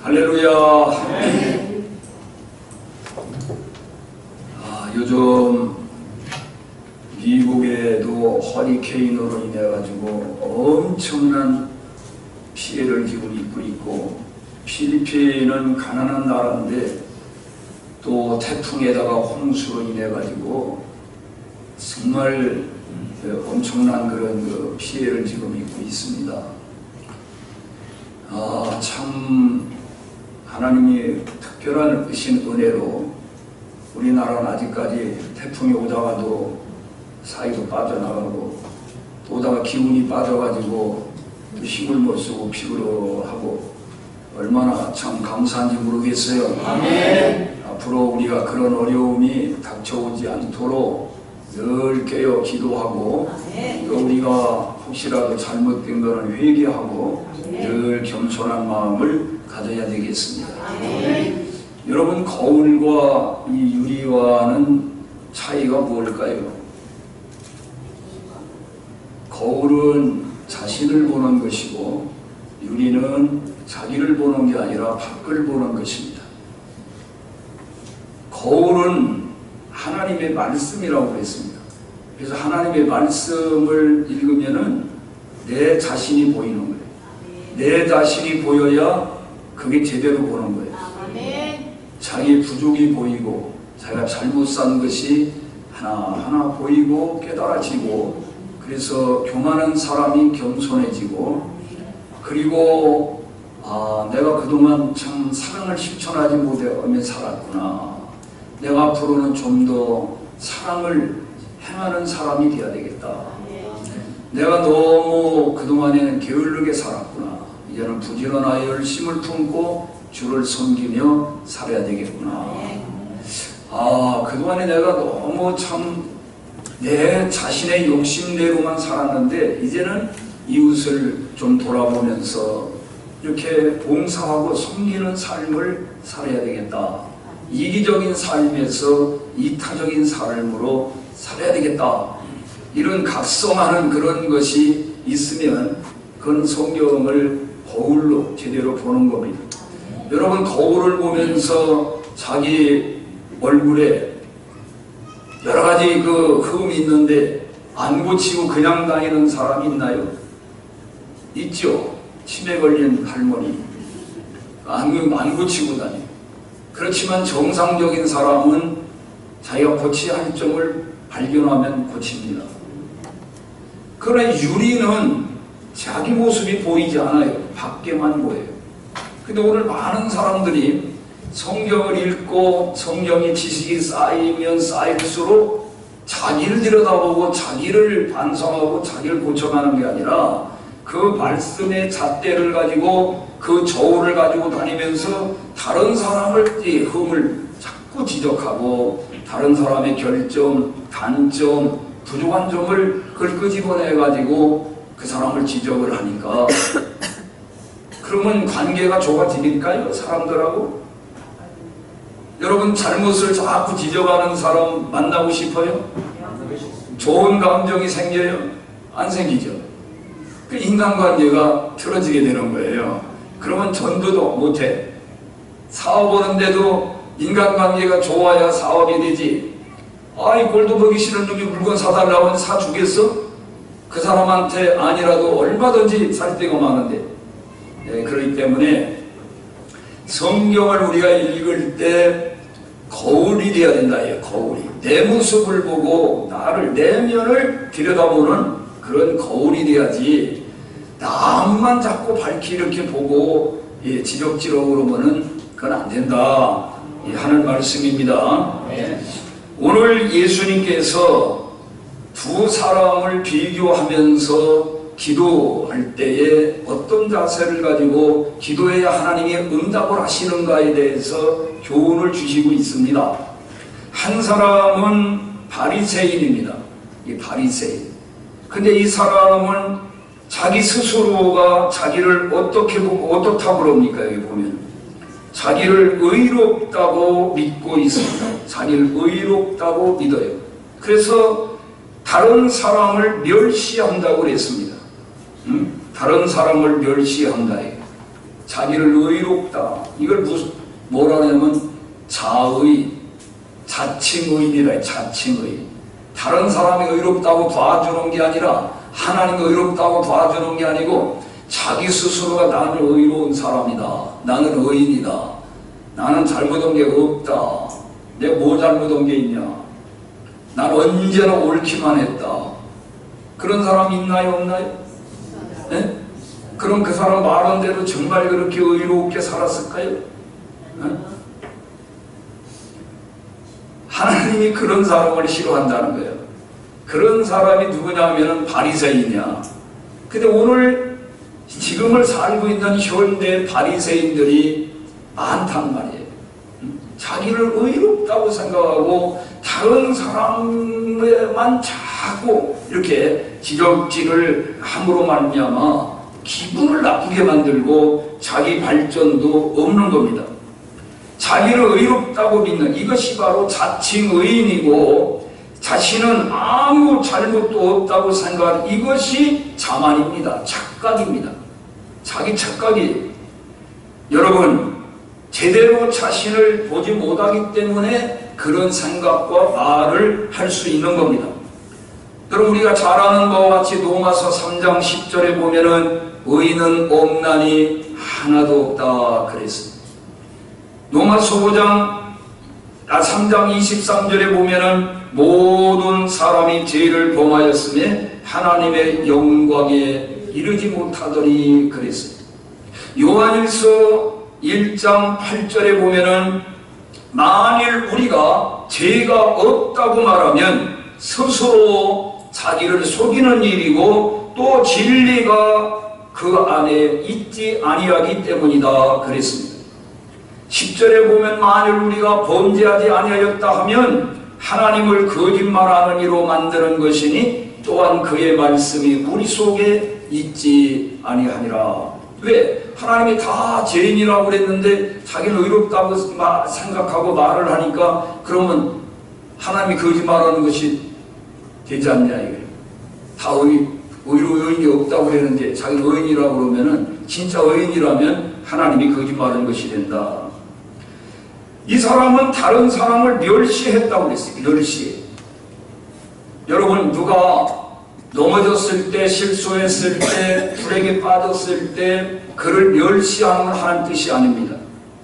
할렐루야. 요즘 미국에도 허리케인으로 인해 가지고 엄청난 피해를 지금 입고 있고, 필리핀은 가난한 나라인데 또 태풍에다가 홍수로 인해 가지고 정말 엄청난 그런 피해를 지금 입고 있습니다. 참 하나님이 특별한 은혜로 우리나라는 아직까지 태풍이 오다가도 사이로 빠져나가고, 또 오다가 기운이 빠져가지고 힘을 못 쓰고 피곤하고, 얼마나 참 감사한지 모르겠어요. 아멘. 앞으로 우리가 그런 어려움이 닥쳐오지 않도록 늘 깨어 기도하고, 또 우리가 혹시라도 잘못된 것을 회개하고 늘 겸손한 마음을 가져야 되겠습니다. 여러분, 거울과 이 유리와는 차이가 뭘까요? 거울은 자신을 보는 것이고, 유리는 자기를 보는 게 아니라 밖을 보는 것입니다. 거울은 하나님의 말씀이라고 그랬습니다. 그래서 하나님의 말씀을 읽으면은 내 자신이 보이는 거예요. 내 자신이 보여야 그게 제대로 보는 거예요. 자기 부족이 보이고, 자기가 잘못 산 것이 하나하나 보이고 깨달아지고, 그래서 교만한 사람이 겸손해지고, 그리고 내가 그동안 참 사랑을 실천하지 못하며 살았구나, 내가 앞으로는 좀 더 사랑을 행하는 사람이 되어야 되겠다, 내가 너무 그동안에는 게을르게 살았구나, 이제는 부지런하여 열심을 품고 주를 섬기며 살아야 되겠구나. 그동안에 내가 너무 참 내 자신의 욕심대로만 살았는데, 이제는 이웃을 좀 돌아보면서 이렇게 봉사하고 섬기는 삶을 살아야 되겠다. 이기적인 삶에서 이타적인 삶으로 살아야 되겠다. 이런 각성하는 그런 것이 있으면 그건 성경을 거울로 제대로 보는 겁니다. 여러분, 거울을 보면서 자기 얼굴에 여러 가지 흠이 있는데 안 고치고 그냥 다니는 사람이 있나요? 있죠. 치매 걸린 할머니 안 고치고 다녀요. 그렇지만 정상적인 사람은 자기가 고쳐야 할 점을 발견하면 고칩니다. 그러나 유리는 자기 모습이 보이지 않아요. 밖에만 보여요. 근데 오늘 많은 사람들이 성경을 읽고 성경의 지식이 쌓이면 쌓일수록 자기를 들여다보고 자기를 반성하고 자기를 고쳐가는 게 아니라 그 말씀의 잣대를 가지고 그 저울을 가지고 다니면서 다른 사람의 흠을 자꾸 지적하고, 다른 사람의 결점, 단점, 부족한 점을 그걸 끄집어내 가지고 그 사람을 지적을 하니까 그러면 관계가 좋아지니까요, 사람들하고? 여러분, 잘못을 자꾸 지적하는 사람 만나고 싶어요? 좋은 감정이 생겨요? 안 생기죠. 그 인간관계가 틀어지게 되는 거예요. 그러면 전도도 못해. 사업하는데도 인간관계가 좋아야 사업이 되지. 꼴도 보기 싫은 놈이 물건 사달라고 하면 사주겠어? 그 사람한테 아니라도 얼마든지 살 데가 많은데. 그렇기 때문에 성경을 우리가 읽을 때 거울이 되어야 된다. 거울이 내 모습을 보고 나를, 내면을 들여다보는 그런 거울이 돼야지, 남만 자꾸 밝히 이렇게 보고 지적지적으로 그러면은 그건 안 된다 하는 말씀입니다. 오늘 예수님께서 두 사람을 비교하면서 기도할 때에 어떤 자세를 가지고 기도해야 하나님이 응답을 하시는가에 대해서 교훈을 주시고 있습니다. 한 사람은 바리새인입니다. 이 바리새인. 근데 이 사람은 자기 스스로가 자기를 어떻게 보고 어떻다고 그럽니까? 여기 보면 자기를 의롭다고 믿고 있습니다. 자기를 의롭다고 믿어요. 그래서 다른 사람을 멸시한다고 그랬습니다. 다른 사람을 멸시한다. 자기를 의롭다. 이걸 뭐라 하냐면 자의, 자칭의인이라. 자칭의인. 다른 사람이 의롭다고 봐주는 게 아니라 하나님이 의롭다고 봐주는 게 아니고 자기 스스로가 나는 의로운 사람이다. 나는 의인이다. 나는 잘못한 게 없다. 내가 뭐 잘못한 게 있냐. 난 언제나 옳기만 했다. 그런 사람 있나요? 없나요? 네? 그럼 그 사람 말한 대로 정말 그렇게 의롭게 살았을까요? 네? 하나님이 그런 사람을 싫어한다는 거예요. 그런 사람이 누구냐면 바리새인이야. 근데 오늘 지금을 살고 있는 현대 바리새인들이 많단 말이에요. 자기를 의롭다고 생각하고 다른 사람에만 자꾸 이렇게 지적질을 함으로 말미암아 기분을 나쁘게 만들고 자기 발전도 없는 겁니다. 자기를 의롭다고 믿는 이것이 바로 자칭의인이고 자신은 아무 잘못도 없다고 생각하는 이것이 자만입니다. 착각입니다. 자기 착각이. 여러분, 제대로 자신을 보지 못하기 때문에 그런 생각과 말을 할 수 있는 겁니다. 여러분, 우리가 잘 아는 바와 같이 로마서 3장 10절에 보면은 의인은 없나니 하나도 없다 그랬습니다. 로마서 3장 23절에 보면은 모든 사람이 죄를 범하였음에 하나님의 영광에 이르지 못하더니 그랬습니다. 요한일서 1장 8절에 보면은 만일 우리가 죄가 없다고 말하면 스스로 자기를 속이는 일이고 또 진리가 그 안에 있지 아니하기 때문이다 그랬습니다. 10절에 보면 만일 우리가 범죄하지 아니하였다 하면 하나님을 거짓말하는 이로 만드는 것이니 또한 그의 말씀이 우리 속에 있지 아니하니라. 왜? 하나님이 다 죄인이라고 그랬는데 자기는 의롭다고 생각하고 말을 하니까 그러면 하나님이 거짓말하는 것이 되지 않냐 이거예요. 다 의인이 없다고 그랬는데 자기는 의인이라고 그러면은 진짜 의인이라면 하나님이 거짓말하는 것이 된다. 이 사람은 다른 사람을 멸시했다고 그랬어요. 멸시. 여러분, 누가 넘어졌을 때, 실수했을 때, 불행에 빠졌을 때 그를 멸시하는 건 하는 뜻이 아닙니다.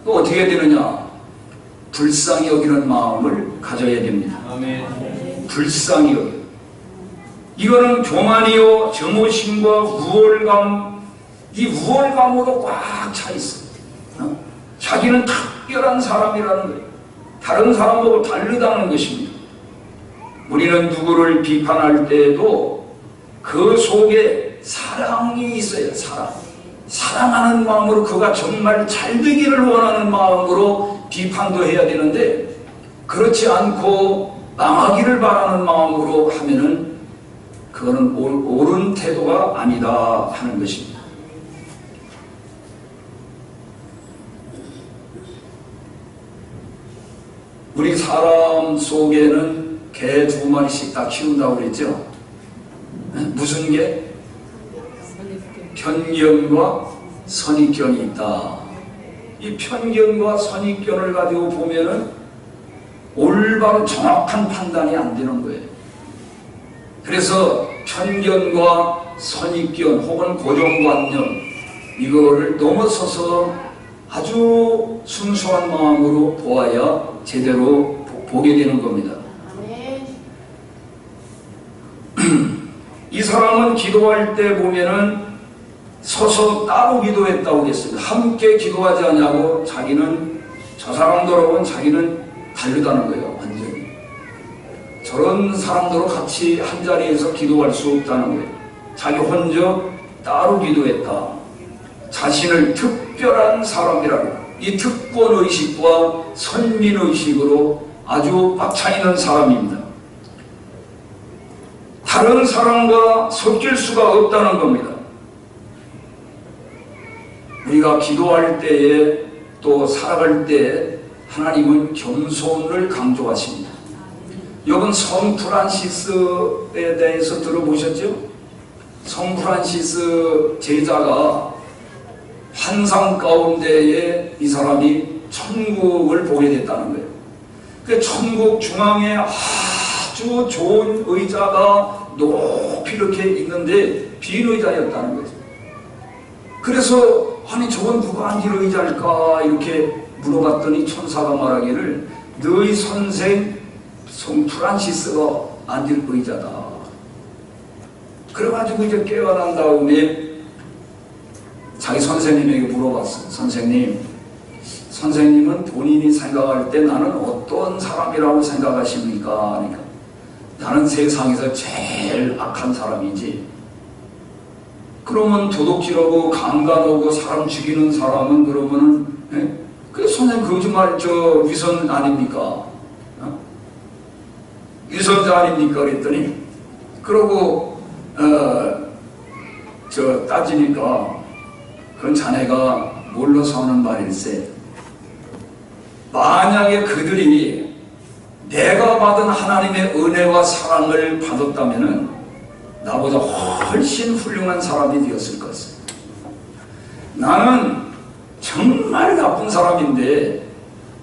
또 어떻게 되느냐? 불쌍히 여기는 마음을 가져야 됩니다. 아멘. 불쌍히 여기. 이거는 교만이요, 정오심과 우월감, 이 우월감으로 꽉 차 있습니다. 자기는 특별한 사람이라는 거예요. 다른 사람하고 다르다는 것입니다. 우리는 누구를 비판할 때에도 그 속에 사랑이 있어요. 사랑하는 마음으로 그가 정말 잘 되기를 원하는 마음으로 비판도 해야 되는데 그렇지 않고 망하기를 바라는 마음으로 하면은 그거는 옳은 태도가 아니다 하는 것입니다. 우리 사람 속에는 개 2마리씩 다 키운다고 그랬죠? 무슨 개? 편견과 선입견이 있다. 이 편견과 선입견을 가지고 보면은 올바른 정확한 판단이 안 되는 거예요. 그래서 편견과 선입견 혹은 고정관념 이거를 넘어서서 아주 순수한 마음으로 보아야 제대로 보게 되는 겁니다. 이 사람은 기도할 때 보면은 서서 따로 기도했다고 했습니다. 함께 기도하지 않냐고 자기는 저 사람들하고는 자기는 다르다는 거예요. 완전히. 저런 사람들하고 같이 한 자리에서 기도할 수 없다는 거예요. 자기 혼자 따로 기도했다. 자신을 특별한 사람이라고 이 특권의식과 선민의식으로 아주 꽉차 있는 사람입니다. 다른 사람과 섞일 수가 없다는 겁니다. 우리가 기도할 때에 또 살아갈 때에 하나님은 겸손을 강조하십니다. 여러분 성 프란시스에 대해서 들어보셨죠? 성 프란시스 제자가 환상 가운데에 이 사람이 천국을 보게 됐다는 거예요. 그 천국 중앙에 아주 좋은 의자가 높이 이렇게 있는데 빈 의자였다는 거죠. 그래서 아니 저건 누가 앉을 의자일까 이렇게 물어봤더니 천사가 말하기를 너희 선생 송 프란시스가 앉을 의자다. 그래가지고 이제 깨어난 다음에 자기 선생님에게 물어봤어요. 선생님은 본인이 생각할 때 나는 어떤 사람이라고 생각하십니까? 그러니까 나는 세상에서 제일 악한 사람이지. 그러면 도둑질하고 강간하고 사람 죽이는 사람은 그러면은 그 선생님 거짓말 위선 아닙니까? 위선자 아닙니까? 그랬더니 그러고 따지니까 그건 자네가 몰라서 하는 말일세. 만약에 그들이 내가 받은 하나님의 은혜와 사랑을 받았다면은 나보다 훨씬 훌륭한 사람이 되었을 것이다. 나는 정말 나쁜 사람인데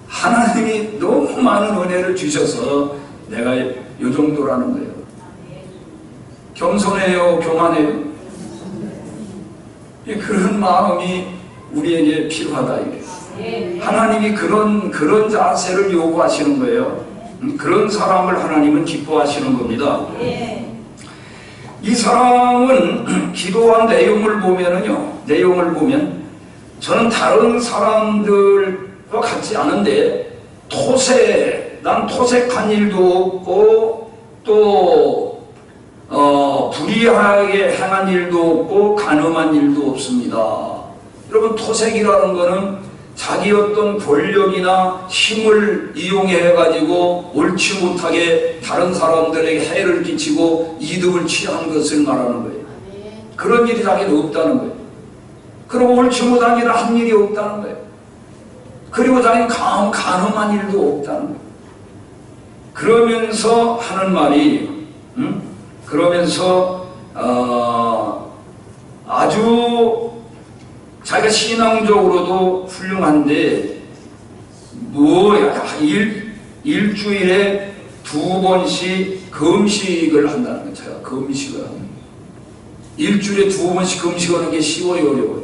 하나님이 너무 많은 은혜를 주셔서 내가 이 정도라는 거예요. 겸손해요, 교만해요? 그런 마음이 우리에게 필요하다 이래요. 하나님이 그런 자세를 요구하시는 거예요. 그런 사람을 하나님은 기뻐하시는 겁니다. 이 사람은 기도한 내용을 보면 저는 다른 사람들과 같지 않은데 난 토색한 일도 없고 또 불의하게 행한 일도 없고 간음한 일도 없습니다. 여러분, 토색이라는 거는 자기 어떤 권력이나 힘을 이용해 가지고 옳지 못하게 다른 사람들에게 해를 끼치고 이득을 취한 것을 말하는 거예요. 그런 일이 자기는 없다는 거예요. 그리고 옳지 못한 일을 한 일이 없다는 거예요. 그리고 자기는 간음한 일도 없다는 거예요. 그러면서 하는 말이 아주 자기가 신앙적으로도 훌륭한데 일주일에 2번씩 금식을 한다는 거예요. 제가 금식을 하는 거예요. 일주일에 2번씩 금식하는 게 쉬워요, 어려워요?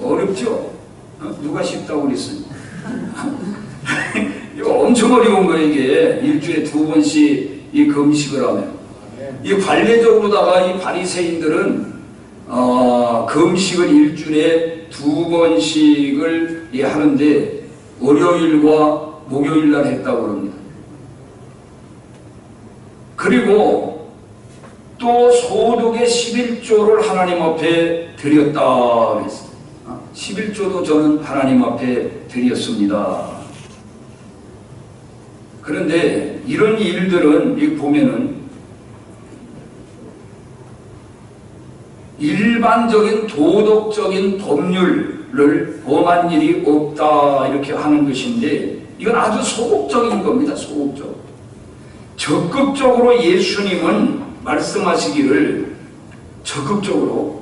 어렵죠? 누가 쉽다고 그랬어요? 이거 엄청 어려운 거예요. 이게 일주일에 2번씩 이 금식을 하면 이 관례적으로다가 이 바리새인들은 금식을 일주일에 2번씩을 하는데 월요일과 목요일 날 했다고 합니다. 그리고 또 소득의 11조를 하나님 앞에 드렸다 그랬어요. 11조도 저는 하나님 앞에 드렸습니다. 그런데 이런 일들은 보면은 일반적인 도덕적인 법률을 범한 일이 없다 이렇게 하는 것인데 이건 아주 소극적인 겁니다. 소극적. 적극적으로 예수님은 말씀하시기를 적극적으로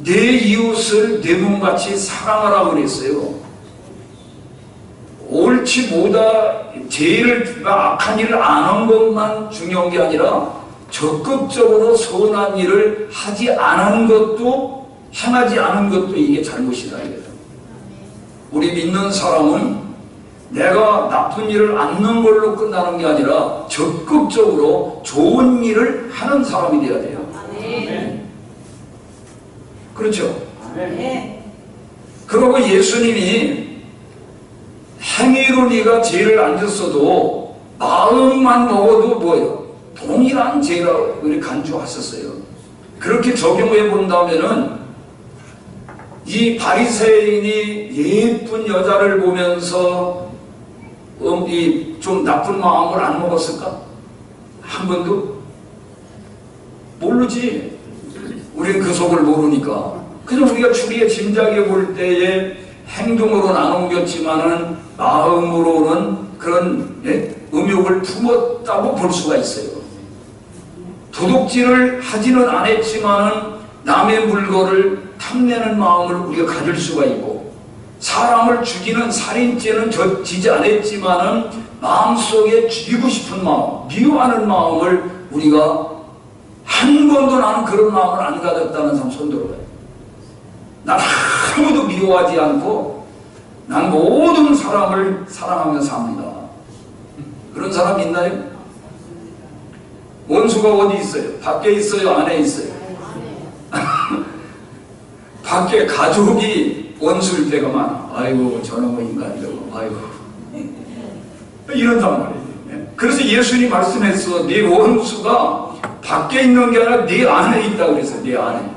내 이웃을 내 몸같이 사랑하라 그랬어요. 옳지 못하 악한 일을 안 한 것만 중요한 게 아니라 적극적으로 선한 일을 하지 않은 것도 행하지 않은 것도 이게 잘못이다 이거예요. 우리 믿는 사람은 내가 나쁜 일을 않는 걸로 끝나는 게 아니라 적극적으로 좋은 일을 하는 사람이 돼야 돼요. 네. 그렇죠? 네. 그러고 예수님이 행위로 네가 죄를 안 졌어도 마음만 먹어도 뭐예요? 동일한 죄라고 간주하셨어요. 그렇게 적용해 본다면은 이 바리새인이 예쁜 여자를 보면서 좀 나쁜 마음을 안 먹었을까? 한 번도? 모르지. 우리는 그 속을 모르니까. 그냥 우리가 추리에 짐작해 볼 때에 행동으로 나누겼지만은 마음으로는 그런 음욕을 품었다고 볼 수가 있어요. 도둑질을 하지는 않았지만은 남의 물건을 탐내는 마음을 우리가 가질 수가 있고, 사람을 죽이는 살인죄는 지지 않았지만은 마음속에 죽이고 싶은 마음, 미워하는 마음을 우리가 한 번도 나는 그런 마음을 안 가졌다는 사람 손 들어봐요. 난 아무도 미워하지 않고 난 모든 사람을 사랑하며 삽니다. 그런 사람 있나요? 원수가 어디 있어요? 밖에 있어요? 안에 있어요? 밖에 가족이 원수일 때가 많아. 아이고 저놈의 인간이라고. 아이고 이런단 말이에요. 그래서 예수님이 말씀했어. 네 원수가 밖에 있는 게 아니라 네 안에 있다 그래서 네 안에.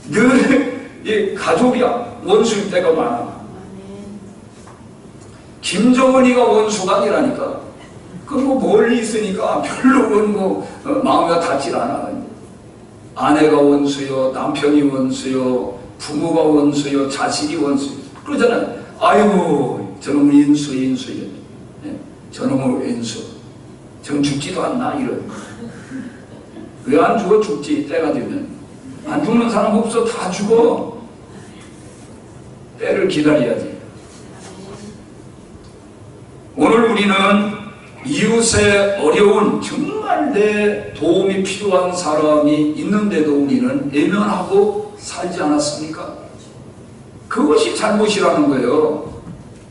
늘 가족이야 원수일 때가 많아. 김정은이가 원수가 아니라니까. 그 뭐 멀리 있으니까 별로 마음이 닿질 않아. 아내가 원수요, 남편이 원수요, 부모가 원수요, 자식이 원수요. 그러잖아요. 아이고 저놈의 인수요. 저놈의 인수. 저는 죽지도 않나 이런. 왜 안 죽어? 죽지. 때가 되면. 안 죽는 사람 없어. 다 죽어. 때를 기다려야지. 오늘 우리는 이웃의 어려운 정말 내 도움이 필요한 사람이 있는데도 우리는 외면하고 살지 않았습니까? 그것이 잘못이라는 거예요.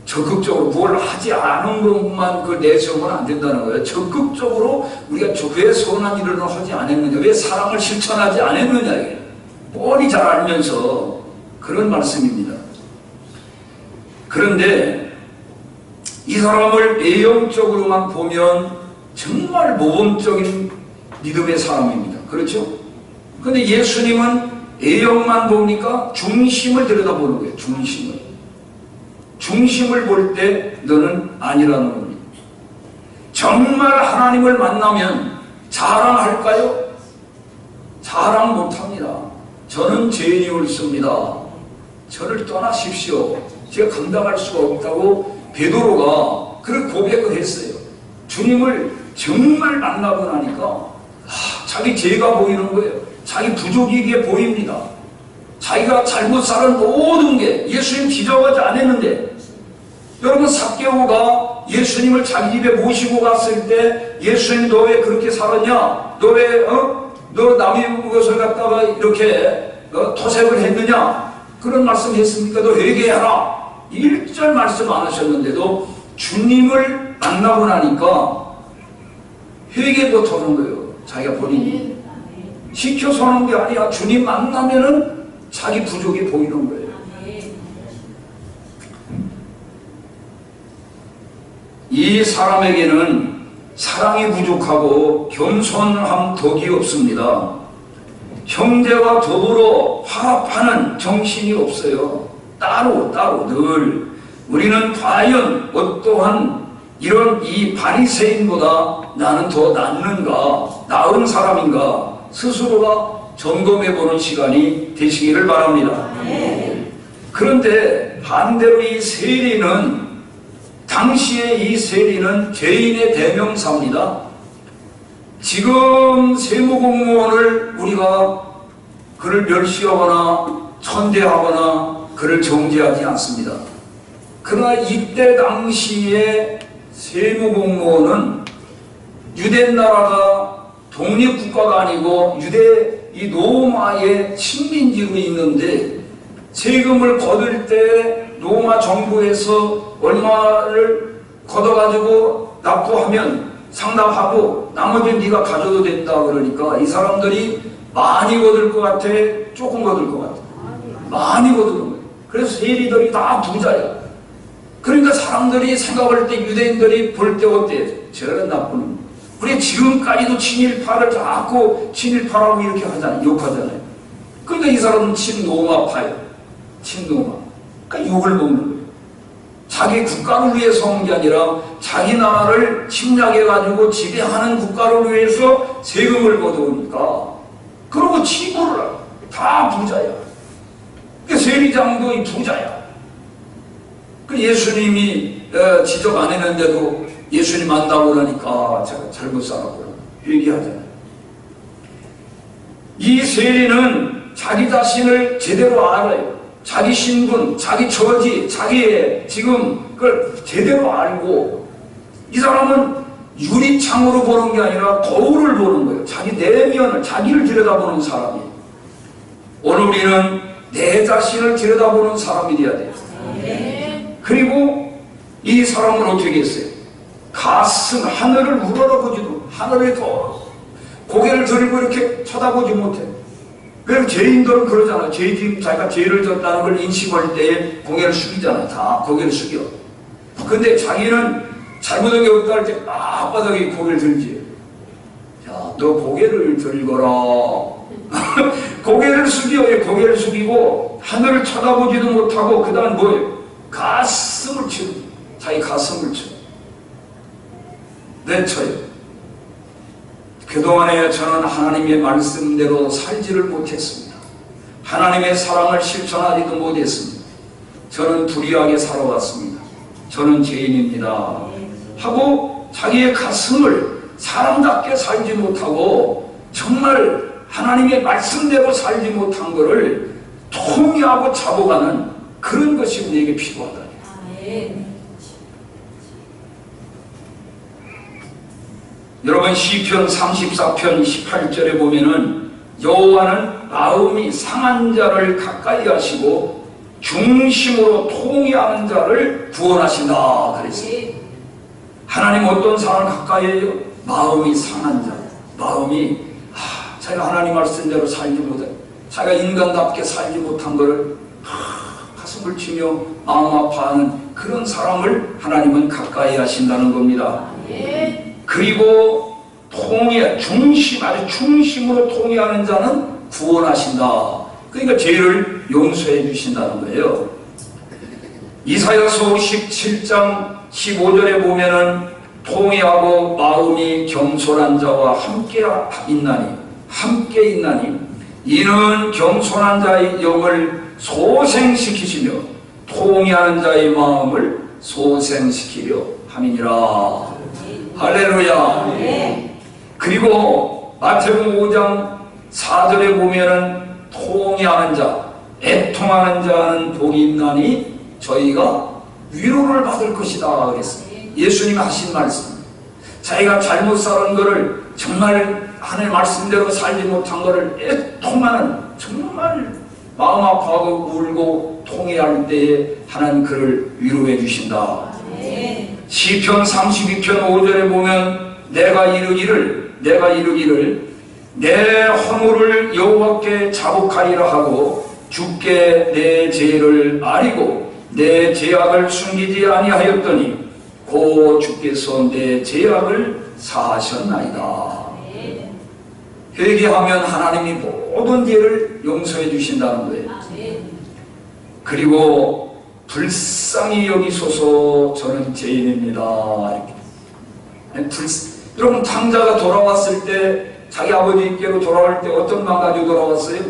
적극적으로 뭘 하지 않은 것만 내세우면 안 된다는 거예요. 적극적으로 우리가 왜 선한 일을 하지 않았느냐, 왜 사랑을 실천하지 않았느냐, 뻔히 잘 알면서 그런 말씀입니다. 그런데 이 사람을 외형적으로만 보면 정말 모범적인 믿음의 사람입니다. 그렇죠? 그런데 예수님은 외형만 보니까 중심을 들여다보는 거예요. 중심을 볼 때 너는 아니라는 겁니다. 정말 하나님을 만나면 자랑할까요? 자랑 못합니다. 저는 죄인이 옳습니다. 저를 떠나십시오. 제가 감당할 수가 없다고 베드로가 그렇게 고백을 했어요. 주님을 정말 만나고 나니까 자기 죄가 보이는 거예요. 자기 부족이게 보입니다. 자기가 잘못 살은 모든 게 예수님 지적하지 않았는데, 여러분 삭개오가 예수님을 자기 집에 모시고 갔을 때 예수님 너 왜 그렇게 살았냐? 너 왜 너 남의 것을 갖다가 이렇게 토색을 했느냐? 그런 말씀 했습니까? 너 회개하라. 1절 말씀 안 하셨는데도 주님을 만나고 나니까 회개 못하는 거예요. 자기가 본인이 시켜서 하는 게 아니야. 주님 만나면은 자기 부족이 보이는 거예요. 이 사람에게는 사랑이 부족하고 겸손함 덕이 없습니다. 형제와 더불어 화합하는 정신이 없어요. 따로 늘. 우리는 과연 어떠한 이런 이 바리새인보다 나는 더 낫는가, 나은 사람인가 스스로가 점검해보는 시간이 되시기를 바랍니다. 그런데 반대로 이 세리는, 당시에 이 세리는 죄인의 대명사입니다. 지금 세무공무원을 우리가 그를 멸시하거나 천대하거나 그를 정죄하지 않습니다. 그러나 이때 당시에 세무공무원은 유대 나라가 독립국가가 아니고 유대 이 로마의 식민지로 있는데, 세금을 거둘 때 로마 정부에서 얼마를 걷어가지고 납부하면 상납하고 나머지 네가 가져도 된다 그러니까 이 사람들이 많이 거둘 것 같아, 조금 거둘 것 같아? 많이 거두는 거예요. 그래서 세리들이 다 부자야. 그러니까 사람들이 생각할 때, 유대인들이 볼 때 어때? 저런 나쁜 놈. 우리 지금까지도 친일파를 자꾸 친일파라고 이렇게 하잖아요. 욕하잖아요. 그러니까 이 사람은 친로마파예요. 친로마. 그러니까 욕을 먹는 거예요. 자기 국가를 위해서 한 게 아니라 자기 나라를 침략해가지고 지배하는 국가를 위해서 세금을 거두니까 그러고 치부를 하고 다 부자야. 세리장도 이 부자야. 그 예수님이 지적 안 했는데도 예수님 만나고 나니까 제가 잘못 살았구나 얘기하잖아요. 이 세리는 자기 자신을 제대로 알아요. 자기 신분, 자기 처지, 자기의 지금 그걸 제대로 알고, 이 사람은 유리창으로 보는 게 아니라 거울을 보는 거예요. 자기 내면을, 자기를 들여다보는 사람이에요. 오늘 우리는 내 자신을 들여다보는 사람이 되어야 돼요. 그리고 이 사람은 어떻게 했어요? 가슴, 하늘을 우러러보지도, 하늘에도 고개를 들고 이렇게 쳐다보지 못해. 왜 죄인들은 그러잖아요. 죄인, 자기가 죄를 졌다는 걸 인식할 때에 고개를 숙이잖아요. 다 고개를 숙여. 근데 자기는 잘못한 게 없다 할 때 앞바닥에 고개를 들지. 자, 너 고개를 들거라. 고개를 숙여. 고개를 숙이고 하늘을 쳐다보지도 못하고 그 다음 뭐예요? 가슴을 쳐. 자기 가슴을 쳐. 내쳐요. 그동안에 저는 하나님의 말씀대로 살지를 못했습니다. 하나님의 사랑을 실천하지도 못했습니다. 저는 불의하게 살아왔습니다. 저는 죄인입니다. 하고 자기의 가슴을 사람답게 살지 못하고 정말 하나님의 말씀대로 살지 못한 것을 통회하고 잡아가는 그런 것이 우리에게 필요하다. 여러분 시편 34편 18절에 보면은 여호와는 마음이 상한 자를 가까이 하시고 중심으로 통회하는 자를 구원하신다 그랬어요. 하나님 어떤 사람을 가까이 해요? 마음이 상한 자. 마음이 자기가 하나님 말씀대로 살지 못해. 자기가 인간답게 살지 못한 것을 가슴을 치며 마음 아파하는 그런 사람을 하나님은 가까이 하신다는 겁니다. 그리고 통해, 중심, 아주 중심으로 통해하는 자는 구원하신다. 그러니까 죄를 용서해 주신다는 거예요. 이사야서 17장 15절에 보면은 통해하고 마음이 겸손한 자와 함께 있나니 이는 겸손한 자의 영을 소생시키시며 통해하는 자의 마음을 소생시키려 함이니라. 할렐루야. 그리고 마태복음 5장 4절에 보면은 통해하는 자, 애통하는 자는 복이 있나니 저희가 위로를 받을 것이다 그랬습니다. 예수님이 하신 말씀. 자기가 잘못 살은 것을 정말 하나님의 말씀대로 살지 못한 것을 애통하는, 정말 마음 아파하고 울고 통해할 때에 하나님 그를 위로해 주신다. 시편 32편 5절에 보면 내가 이르기를 내 허물을 여호와께 자복하리라 하고 주께 내 죄를 아리고 내 죄악을 숨기지 아니하였더니 고 주께서 내 죄악을 사하셨나이다. 회개하면 하나님이 모든 죄를 용서해 주신다는 거예요. 그리고 불쌍히 여기소서 저는 죄인입니다. 여러분 탕자가 돌아왔을 때 자기 아버지께로 돌아올 때 어떤 마음 가지고 돌아왔어요?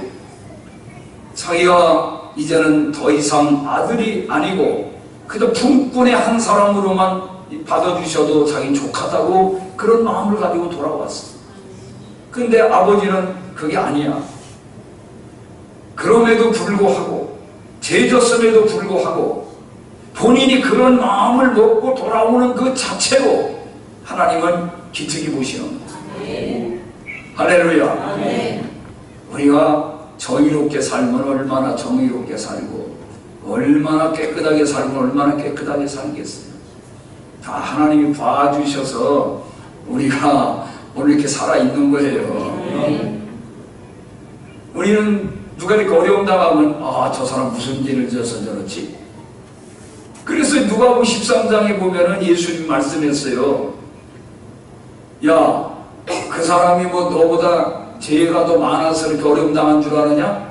자기가 이제는 더 이상 아들이 아니고 그저 품꾼의 한 사람으로만 받아주셔도 자기 족하다고 그런 마음을 가지고 돌아왔어. 근데 아버지는 그게 아니야. 그럼에도 불구하고 죄졌음에도 불구하고 본인이 그런 마음을 먹고 돌아오는 그 자체로 하나님은 기특이 보시는 거예요. 할렐루야. 우리가 정의롭게 살면 얼마나 정의롭게 살고 얼마나 깨끗하게 살면 얼마나 깨끗하게 살겠어요. 다 하나님이 봐주셔서 우리가 오늘 이렇게 살아있는 거예요. 우리는 누가 이렇게 어려움 당하면 저 사람 무슨 죄를 져서 저렇지? 그래서 누가복음 13장에 보면은 예수님 말씀했어요. 야, 그 사람이 뭐 너보다 죄가 더 많아서 이렇게 어려움 당한 줄 아느냐?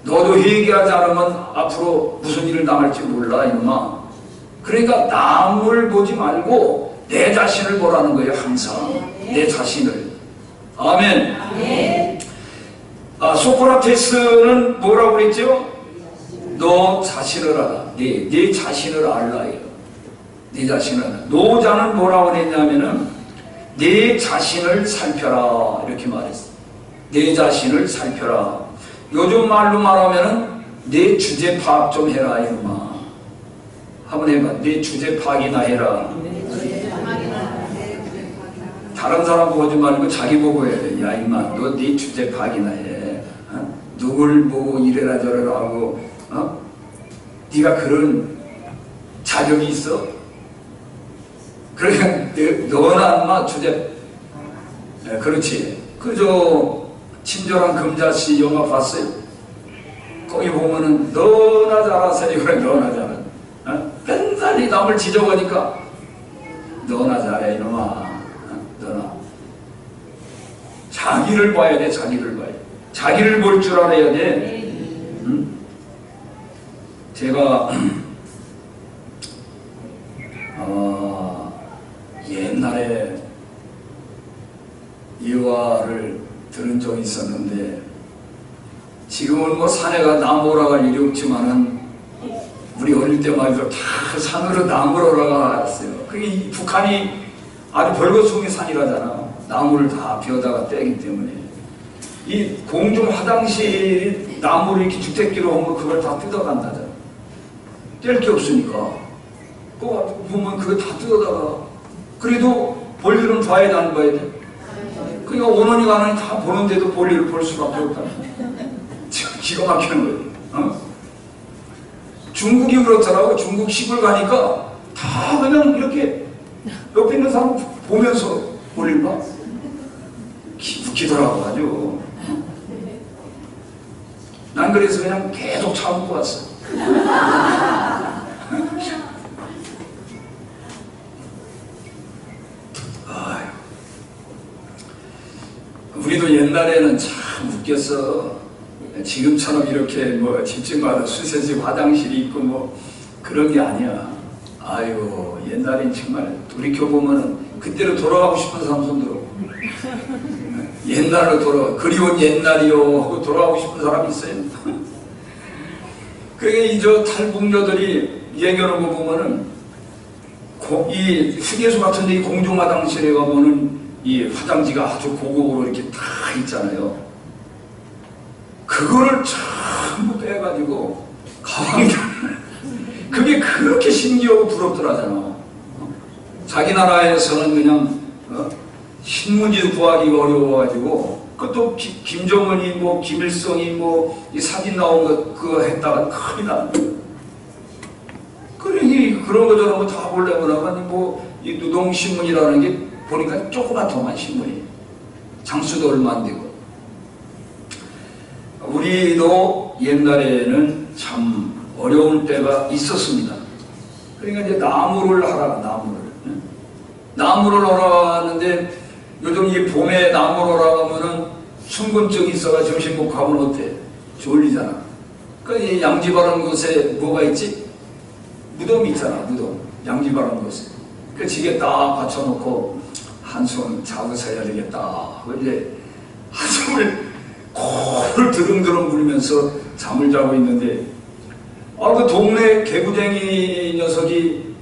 너도 회개하지 않으면 앞으로 무슨 일을 당할지 몰라 이놈아. 그러니까 남을 보지 말고 내 자신을 보라는 거예요. 항상 내 자신을. 아멘. 소크라테스는 뭐라고 그랬죠? 너 자신을 알아. 네 자신을 알라예요. 네 자신을 알아. 노자는 뭐라고 그랬냐면은 내 자신을 살펴라 이렇게 말했어. 내 자신을 살펴라. 요즘 말로 말하면은 내 주제 파악 좀 해라 이놈아. 한번 해봐. 내 주제 파악이나 해라. 다른 사람 보지 말고 자기 보고 해야 돼. 야 임마 너 네 주제 파악이나 해. 어? 누굴 보고 이래라 저래라 하고 네가 그런 자격이 있어? 그러니까 너나 인마 주제 그렇지. 그저 친절한 금자씨 영화 봤어요? 거기 보면은 너나 잘하세요. 그래 너나 잘하. 맨날 남을 지적하니까 너나 잘해 이놈아. 너나 자기를 봐야 돼. 자기를 봐야 돼. 자기를 볼 줄 알아야 돼. 응? 제가 옛날에 이화를 들은 적이 있었는데 지금은 뭐 산에가 나무 올라갈 일이 없지만은 우리 어릴 때만 해도 다 산으로 나무를 올라갔어요. 그게 북한이 아주 벌거숭이 산이라잖아. 나무를 다 비워다가 떼기 때문에 이 공중 화장실이 나무를 이렇게 주택기로 하면 그걸 다 뜯어간다잖아. 뗄 게 없으니까. 그거 보면 그거 다 뜯어다가 그래도 볼일은 봐야 돼, 안 봐야 돼? 그러니까 원원이 가느니 다 보는데도 볼일을 볼 수밖에 없다. 기가 막히는 거예요. 어? 중국이 그렇더라고. 중국 시골 가니까 다 그냥 이렇게 옆에 있는 사람 보면서 볼일 봐. 웃기더라고 아주. 난 그래서 그냥 계속 참고 왔어. 우리도 옛날에는 참 웃겼어. 지금처럼 이렇게 뭐 집집마다 수세식 화장실이 있고 뭐 그런 게 아니야. 아유 옛날엔 정말 돌이켜보면은 그때로 돌아가고 싶은 사람 손들어. 옛날로 돌아가 그리운 옛날이요 하고 돌아가고 싶은 사람 있어요? 그게 이 저 탈북녀들이 얘기하는 거 보면은 이 휴게소 같은 데 공중 화장실에 가보면은 이 화장지가 아주 고급으로 이렇게 다 있잖아요. 그거를 전부 빼가지고 가방에 그게 그렇게 신기하고 부럽더라잖아. 자기 나라에서는 그냥 신문지도 구하기가 어려워가지고 그것도 김정은이 뭐 김일성이 뭐 이 사진 나온 거 그거 했다가 큰일 난 거야. 그러니 그런 거 저런 거 다 보려고 하면 뭐 이 노동신문이라는 게 보니까 조그맣더만 신문이 장수도 얼마 안 되고. 우리도 옛날에는 참 어려울 때가 있었습니다. 그러니까 이제 나무를 하라, 나무를 하라 하는데 요즘 이 봄에 나무를 하라 하면은 순근증이 있어가 점심 먹고 가면 어때? 졸리잖아. 그러니까 이 양지 바른 곳에 뭐가 있지? 무덤이 있잖아, 무덤. 양지 바른 곳에. 그 지게 딱 받쳐놓고 한숨 자고 자야 되겠다. 이제 한숨을 코를 드릉드릉 불면서 잠을 자고 있는데 그 동네 개구쟁이 녀석이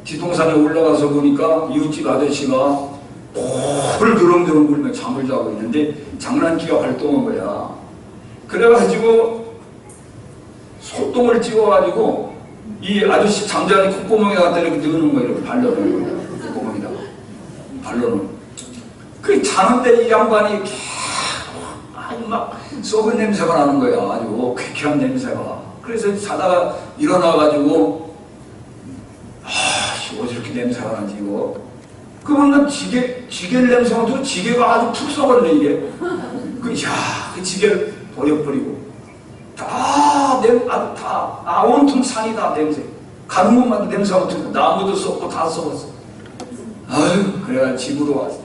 뒷동산에 올라가서 보니까 이웃집 아저씨가 코를 드릉드릉 불며 잠을 자고 있는데 장난기가 활동한 거야. 그래가지고 소똥을 찍어가지고 이 아저씨 잠자는 콧구멍에 갖다 이렇게 넣는 거예요. 이렇게 발라놓은 거예요. 콧구멍에다가 발라놓은. 그 자는데 이 양반이 아주 막 썩은 냄새가 나는 거야. 아주 쾌쾌한 냄새가. 그래서 자다가 일어나가지고 어저렇게 냄새가 나지 이거. 그러면 지게 냄새가 나도 지게가 아주 푹 썩었네 이게. 그 지게를 버려버리고 온통 산이 다 냄새. 가는 곳마다 냄새가 맡고 나무도 썩고 다 썩었어. 아유 그래가 집으로 왔어.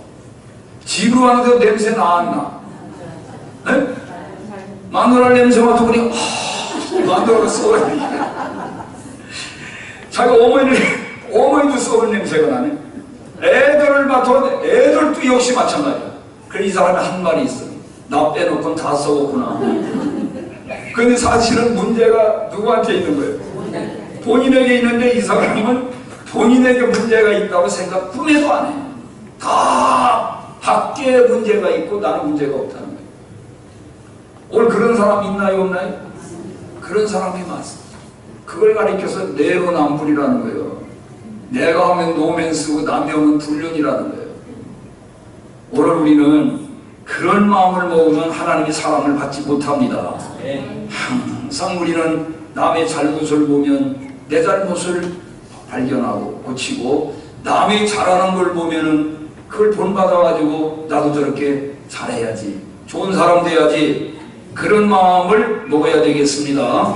집으로 왔는데도 냄새 나왔나? 네? 마누라 냄새 맡아보니 마누라가 썩었네. 자기 어머니도 썩은 냄새가 나네. 애들을 맡아보니 애들도 역시 마찬가지야. 그래 이 사람이 한 말이 있어. 나 빼놓고는 다 썩었구나. 근데 사실은 문제가 누구한테 있는 거예요? 본인에게 있는데 이 사람은 본인에게 문제가 있다고 생각 꿈에도 안 해. 다 밖에 문제가 있고 나는 문제가 없다는 거예요. 오늘 그런 사람 있나요, 없나요? 그런 사람이 많습니다. 그걸 가리켜서 내로남불이라는 거예요. 내가 하면 노면 쓰고 남이 하면 불륜이라는 거예요. 오늘 우리는 그런 마음을 먹으면 하나님이 사랑을 받지 못합니다. 항상 우리는 남의 잘못을 보면 내 잘못을 발견하고 고치고, 남이 잘하는 걸 보면은 그걸 본받아가지고 나도 저렇게 잘해야지, 좋은 사람 돼야지, 그런 마음을 먹어야 되겠습니다.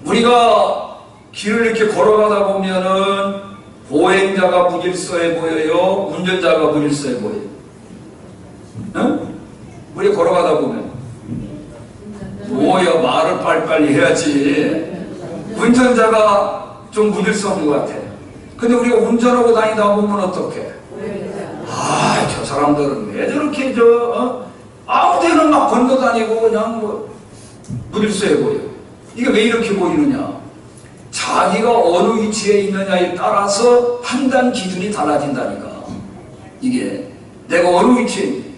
우리가 길을 이렇게 걸어가다 보면은 보행자가 무질서해 보여요, 운전자가 무질서해 보여요? 응? 우리 걸어가다 보면 뭐야, 말을 빨리빨리 해야지. 운전자가 좀 무질서한 것 같아. 근데 우리가 운전하고 다니다 보면 어떡해? 아, 저 사람들은 왜 저렇게 아무 데나 막 건너다니고 그냥 뭐 무질서해 보여. 이게 왜 이렇게 보이느냐? 자기가 어느 위치에 있느냐에 따라서 판단 기준이 달라진다니까. 이게 내가 어느 위치에 있느냐.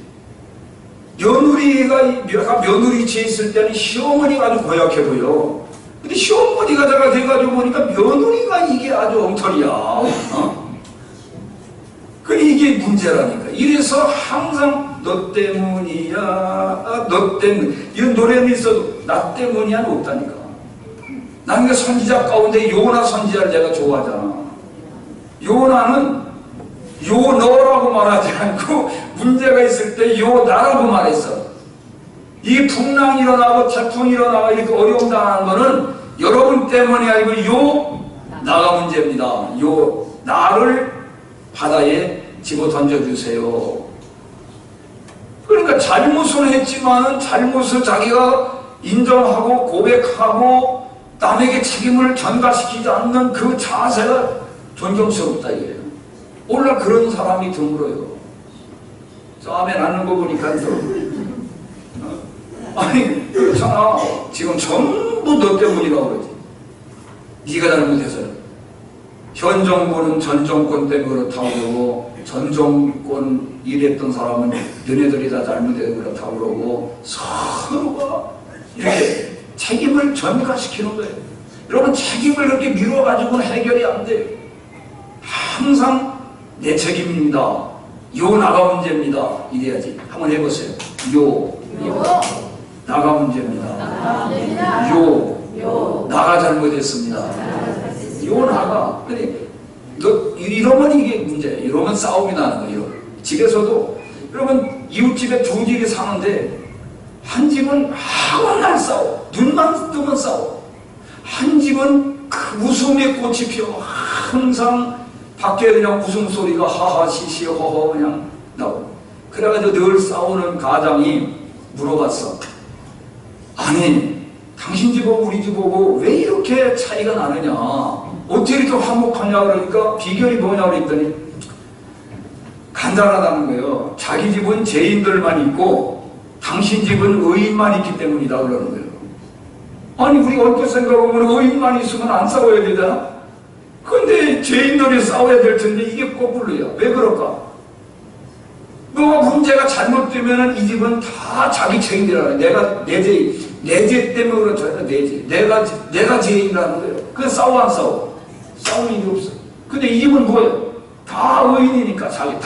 며느리 위치에 있을 때는 시어머니가 아주 고약해 보여. 근데 시어머니가 제가 돼가지고 보니까 며느리가 이게 아주 엉터리야. 그래, 이게 문제라니까. 이래서 항상 너 때문이야, 너 때문. 이런 노래는 있어도 나 때문이야는 없다니까. 나는 그 선지자 가운데 요나 선지자를 내가 좋아하잖아. 요나는 요 너라고 말하지 않고 문제가 있을 때 요 나라고 말했어. 이 풍랑이 일어나고 태풍이 일어나고 이렇게 어려움 당하는 거는 여러분 때문이 아니고 요 나가 문제입니다. 요 나를 바다에 집어 던져주세요. 그러니까 잘못은 했지만은 잘못을 자기가 인정하고 고백하고 남에게 책임을 전가시키지 않는 그 자세가 존경스럽다 이거예요. 오늘 그런 사람이 드물어요. 싸움에 나는 거 보니까 아니 그렇잖아. 지금 전부 너 때문이라고 그러지. 네가 잘못해서요. 현 정부는 전 정권 때문에 그렇다고 그러고, 전 정권 일했던 사람은 너네들이 다 잘못해서 그렇다고 그러고, 서로가 이렇게 책임을 전가시키는 거예요. 여러분, 책임을 그렇게 미뤄가지고는 해결이 안 돼요. 항상 내 책임입니다. 요 나가 문제입니다. 이래야지. 한번 해보세요. 요 나가 문제입니다. 요 나가 잘못했습니다. 요 나가. 근데 이러면 이게 문제예요. 이러면 싸움이 나는 거예요. 집에서도 여러분, 이웃집에 두 집이 사는데 한 집은 맨날 싸워. 눈만 뜨면 싸워. 한 집은 웃음의 꽃이 피어 항상 밖에 그냥 웃음소리가 하하 시시 허허 그냥 나오고. 그래가지고 늘 싸우는 가장이 물어봤어. 아니, 당신 집하고 우리 집하고 왜 이렇게 차이가 나느냐, 어떻게 이렇게 화목하냐 그러니까 비결이 뭐냐 그랬더니 간단하다는 거예요. 자기 집은 죄인들만 있고 당신 집은 의인만 있기 때문이다 그러는 거예요. 아니, 우리가 어떻게 생각하면 의인만 있으면 안 싸워야 되잖아. 근데 죄인들이 싸워야 될 텐데 이게 거꾸로야. 왜 그럴까? 너가 문제가 잘못되면 이 집은 다 자기 책임이라는 거야. 내 죄 때문에 그렇잖아. 내 죄. 내가 죄인이라는 거예요. 그래서 싸워 안 싸워? 싸울 일이 없어. 근데 이 집은 뭐예요? 다 의인이니까. 자기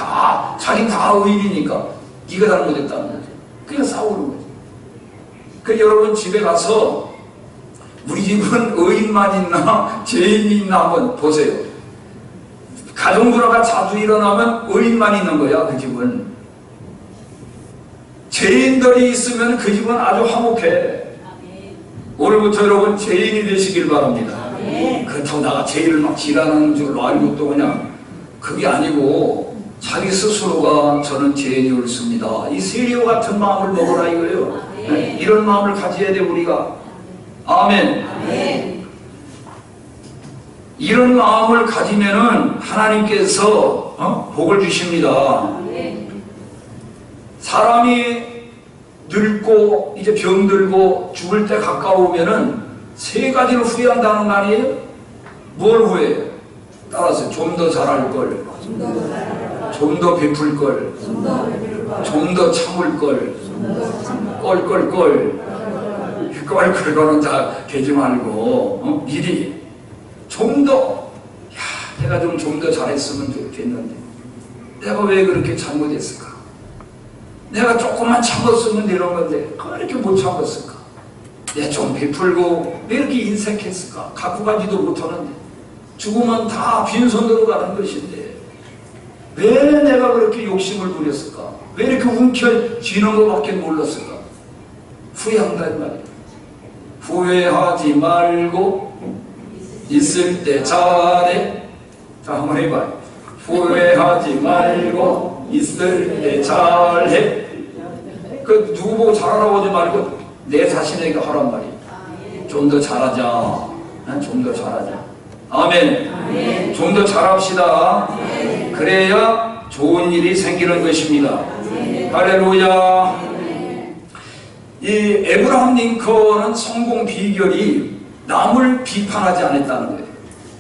다 의인이니까 네가 잘못했다는 거지. 그냥 싸우는 거지. 그 여러분 집에 가서 우리 집은 의인만 있나 죄인이 있나 한번 보세요. 가정불화가 자주 일어나면 의인만 있는 거야. 그 집은. 죄인들이 있으면 그 집은 아주 화목해. 오늘부터 여러분 죄인이 되시길 바랍니다. 그렇다고 나가 죄인을 막 지랄하는 줄로 알고 또 그냥 그게 아니고 자기 스스로가 저는 죄인이 옳습니다. 이 세리와 같은 마음을 먹으라 이거예요. 네? 이런 마음을 가져야 돼 우리가. 아멘. 이런 마음을 가지면은 하나님께서 복을 주십니다. 사람이 늙고 이제 병들고 죽을 때 가까우면은 세 가지를 후회한다는 거 아니에요? 뭘 후회해요? 따라서 좀 더 잘할 걸, 좀 더 베풀 걸, 좀 더 참을 걸, 껄껄껄 껄껄거는 자 되지 말고 미리 좀 더, 야, 내가 좀 더 잘했으면 좋겠는데 내가 왜 그렇게 잘못했을까? 내가 조금만 참았으면 이런 건데 왜 이렇게 못 참았을까? 내가 좀 베풀고 왜 이렇게 인색했을까? 갖고 가지도 못하는데 죽으면 다 빈손으로 가는 것인데 왜 내가 그렇게 욕심을 부렸을까? 왜 이렇게 움켜쥐는 것밖에 몰랐을까? 후회한다는 말이야. 후회하지 말고 있을 때 잘해. 자, 한번 해봐요. 후회하지 말고 있을 때 잘해. 그 누구 보고 잘하라고 하지 말고 내 자신에게 하란 말이야. 좀 더 잘하자. 좀 더 잘하자. 아멘. 좀 더 잘합시다. 그래야 좋은 일이 생기는 것입니다. 할렐루야. 이 에브라함 링컨은 성공 비결이 남을 비판하지 않았다는 거예요.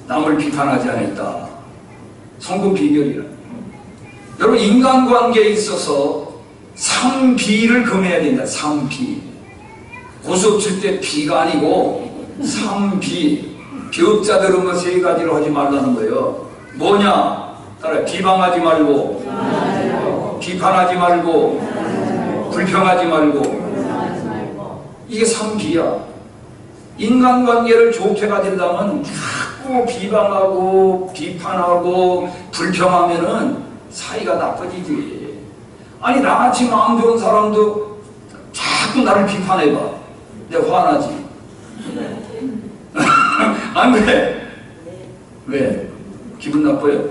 남을 비판하지 않았다. 성공 비결이라. 여러분, 인간관계에 있어서 상비를 금해야 된다. 상비. 고수 칠 때 비가 아니고 상비. 비읍자 들은 거 세 가지로 하지 말라는 거예요. 뭐냐? 따라 비방하지 말고, 비판하지 말고, 불평하지 말고. 이게 상비야. 인간관계를 좋게 가진다면 자꾸 비방하고 비판하고 불평하면은 사이가 나빠지지. 아니, 나같이 마음 좋은 사람도 자꾸 나를 비판해봐. 내가 화나지. 안 그래? 왜? 기분 나빠요?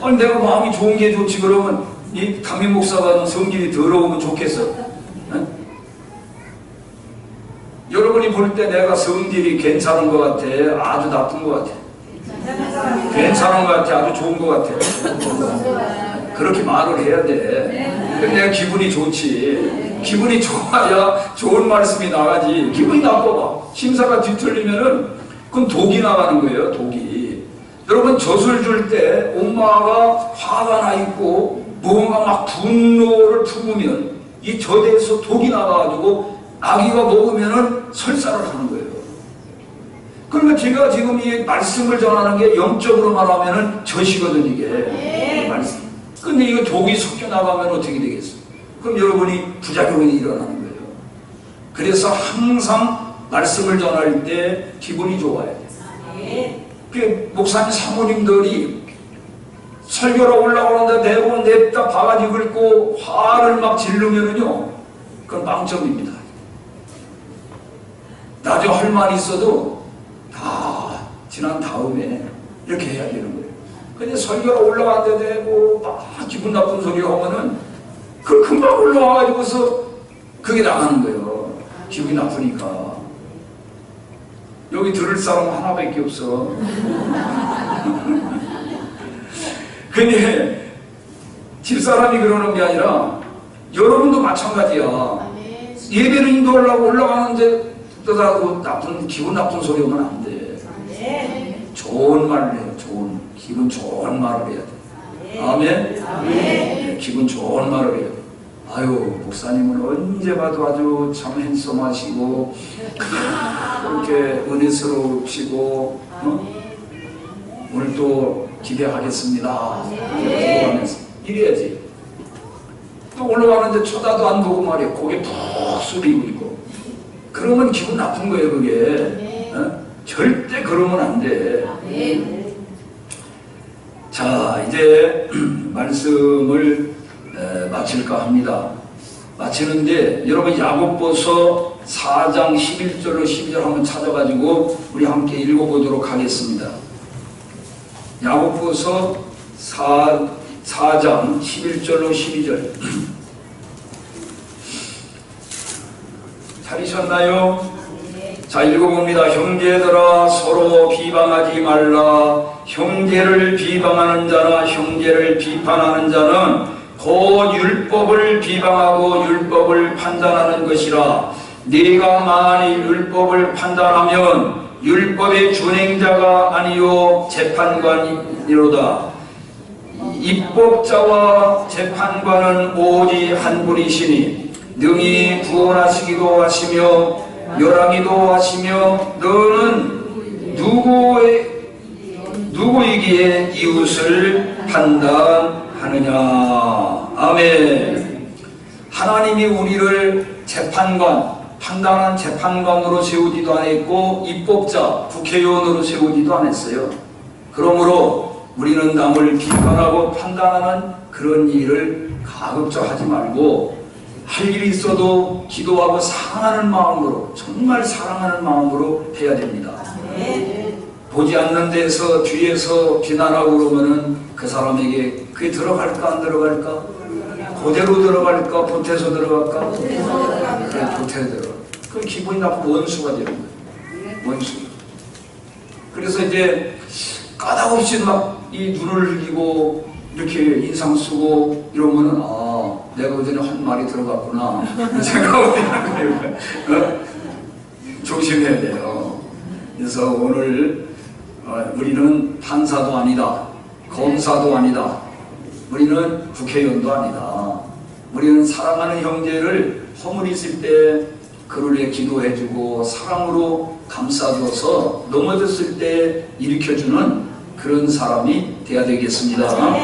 아니, 내가 마음이 좋은 게 좋지. 그러면 이 담임 목사가 성질이 더러우면 좋겠어? 여러분이 볼 때 내가 성질이 괜찮은 것 같아? 아주 나쁜 것 같아? 괜찮은 것 같아? 아주 좋은 것 같아? 그렇게 말을 해야 돼. 근데 내가 기분이 좋지. 기분이 좋아야 좋은 말씀이 나가지. 기분이 나빠봐. 심사가 뒤틀리면은 그건 독이 나가는 거예요. 독이. 여러분, 젖을 줄 때 엄마가 화가 나 있고 뭔가 막 분노를 품으면 이 젖에서 독이 나가가지고 아기가 먹으면은 설사를 하는 거예요. 그러니까 제가 지금 이 말씀을 전하는 게 영적으로 말하면은 젖이거든, 이게. 말씀. 근데 이거 독이 섞여 나가면 어떻게 되겠어요? 그럼 여러분이 부작용이 일어나는 거예요. 그래서 항상 말씀을 전할 때 기분이 좋아야 돼요. 그 목사님 사모님들이 설교로 올라오는데 대부분 냅다 바가지 긁고 화를 막 지르면은요, 그건 망점입니다. 나중에 할 말이 있어도 다 지난 다음에 이렇게 해야 되는 거예요. 근데 설교로 올라왔는데 대고 막 기분 나쁜 소리 하면은 그 금방 올라와가지고서 그게 나가는 거예요. 기분이 나쁘니까. 여기 들을 사람 하나밖에 없어. 근데 집사람이 그러는 게 아니라 여러분도 마찬가지야. 예배를 인도하려고 올라가는데 떠다고 기분 나쁜 소리 오면 안 돼. 좋은 말을 해요. 기분 좋은 말을 해야 돼. 아멘? 네, 기분 좋은 말을 해요. 아유, 목사님은 언제 봐도 아주 참 핸섬하시고 그렇게 은혜스러우시고 오늘 또 기대하겠습니다. 이래야지. 또 올라가는데 쳐다도 안 보고 말이야. 고개 푹 숙이고 있고. 그러면 기분 나쁜 거예요, 그게. 절대 그러면 안 돼. 자, 이제 말씀을 마칠까 합니다. 마치는데 여러분, 야고보서 4장 11절로 12절 한번 찾아가지고 우리 함께 읽어보도록 하겠습니다. 야고보서 4장 11절로 12절. 찾으셨나요? 자, 읽어봅니다. 형제들아, 서로 비방하지 말라. 형제를 비방하는 자나 형제를 비판하는 자는 곧 율법을 비방하고 율법을 판단하는 것이라. 네가 만일 율법을 판단하면 율법의 준행자가 아니요 재판관이로다. 입법자와 재판관은 오직 한 분이시니 능히 구원하시기도 하시며 멸하기도 하시며 너는 누구이기에 이웃을 판단하느냐. 아멘. 하나님이 우리를 재판관, 판단하는 재판관으로 세우지도 않았고 입법자, 국회의원으로 세우지도 않았어요. 그러므로 우리는 남을 비판하고 판단하는 그런 일을 가급적 하지 말고 할 일이 있어도 기도하고 사랑하는 마음으로, 정말 사랑하는 마음으로 해야 됩니다. 보지 않는 데서 뒤에서 비난하고 그러면은 그 사람에게 그게 들어갈까 안 들어갈까? 그대로 들어갈까? 보태서 들어갈까? 그래, 보태서 들어가. 그 기분이 나쁜 원수가 되는 거예요. 원수. 그래서 이제 까닭없이 막 이 눈을 흘리고 이렇게 인상 쓰고 이러면은 아, 내가 그전에 한 말이 들어갔구나 생각하게 되는 거예요. 조심해야 돼요. 그래서 오늘 우리는 판사도 아니다, 검사도 아니다, 우리는 국회의원도 아니다. 우리는 사랑하는 형제를 허물 있을 때 그를 위해 기도해주고 사랑으로 감싸줘서 넘어졌을 때 일으켜주는 그런 사람이 되어야 되겠습니다.